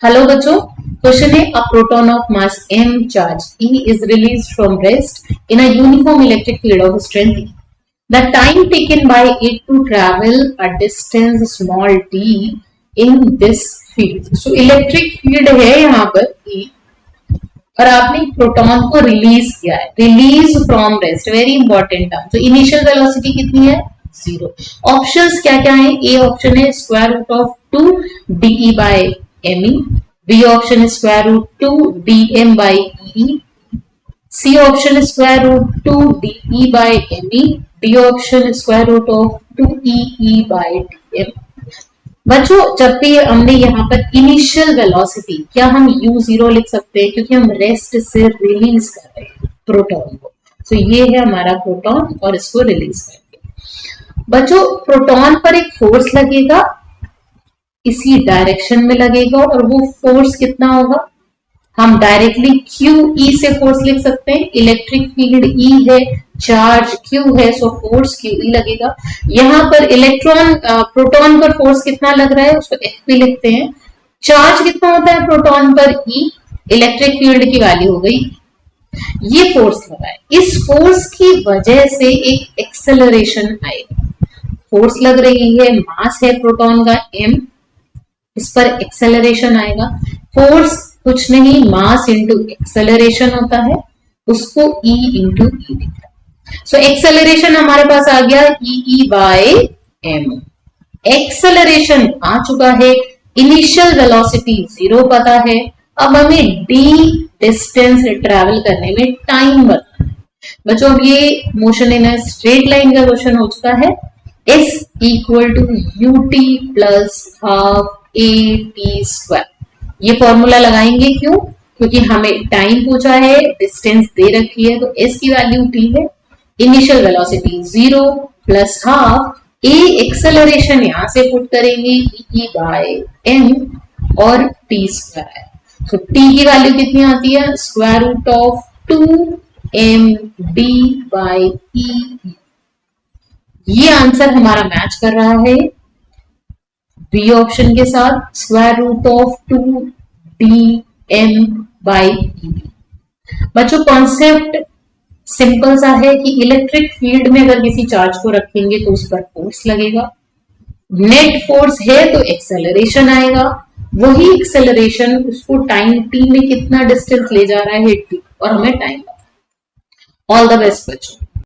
Hello बच्चों, question है a proton of mass m charge E is released from rest in a uniform electric field of strength E. The time taken by it to travel a distance small d in this field. So electric field है यहाँ पर E और आपने proton को release किया है, release from rest, very important term. तो initial velocity कितनी है? 0। ऑप्शंस क्या क्या है? ए ऑप्शन है square root of 2 D by M E, B option है square root 2 D M by E, C option है square root 2 D E by M E, D option square root of 2 E by D M. बच्चों जब भी हमने यहाँ पर initial velocity, क्या हम u0 लिख सकते हैं क्योंकि हम रेस्ट से रिलीज कर रहे हैं प्रोटॉन को। तो ये है हमारा प्रोटॉन और इसको रिलीज करेंगे। बच्चों प्रोटॉन पर एक फोर्स लगेगा, इसी डायरेक्शन में लगेगा और वो फोर्स कितना होगा? हम डायरेक्टली QE से फोर्स लिख सकते हैं। इलेक्ट्रिक फील्ड E है, चार्ज Q है, सो फोर्स QE लगेगा। यहाँ पर इलेक्ट्रॉन प्रोटॉन पर फोर्स कितना लग रहा है उसको FP लिखते हैं। चार्ज कितना होता है प्रोटॉन पर E, इलेक्ट्रिक फील्ड की वैल्यू हो गई, ये फोर्स लगा है। इस फोर्स की वजह से एक एक्सेलरेशन आएगा। फोर्स लग रही है, मास है प्रोटॉन का m, इस पर एक्सेलरेशन आएगा। फोर्स कुछ नहीं, मास इंटू एक्सेलरेशन होता है, उसको E इंटू ई दिखता है। सो एक्सेलरेशन हमारे पास आ गया E बाय m। एक्सेलरेशन आ चुका है, इनिशियल वेलोसिटी 0 पता है। अब हमें d डिस्टेंस ट्रेवल करने में टाइम बताना है। बच्चों अब ये मोशन इन स्ट्रेट लाइन का क्वेश्चन हो चुका है। S equal to ut plus half at²। ये फॉर्मूला लगाएंगे, क्यों? क्योंकि हमें टाइम पूछा है, डिस्टेंस दे रखी है, तो s की वैल्यू t है, initial velocity 0 plus half a acceleration यहां से पुट करेंगे E बाय m और t²। तो t की वैल्यू कितनी आती है? Square root of 2md by e। ये आंसर हमारा मैच कर रहा है बी ऑप्शन के साथ, square root of 2dm by E. बच्चों कॉन्सेप्ट सिंपल सा है कि इलेक्ट्रिक फील्ड में अगर किसी चार्ज को रखेंगे तो उस पर फोर्स लगेगा, नेट फोर्स है तो एक्सेलरेशन आएगा, वही एक्सेलरेशन उसको टाइम t में कितना डिस्टेंस ले जा रहा है t, और हमें टाइम। ऑल द बेस्ट बच्चों।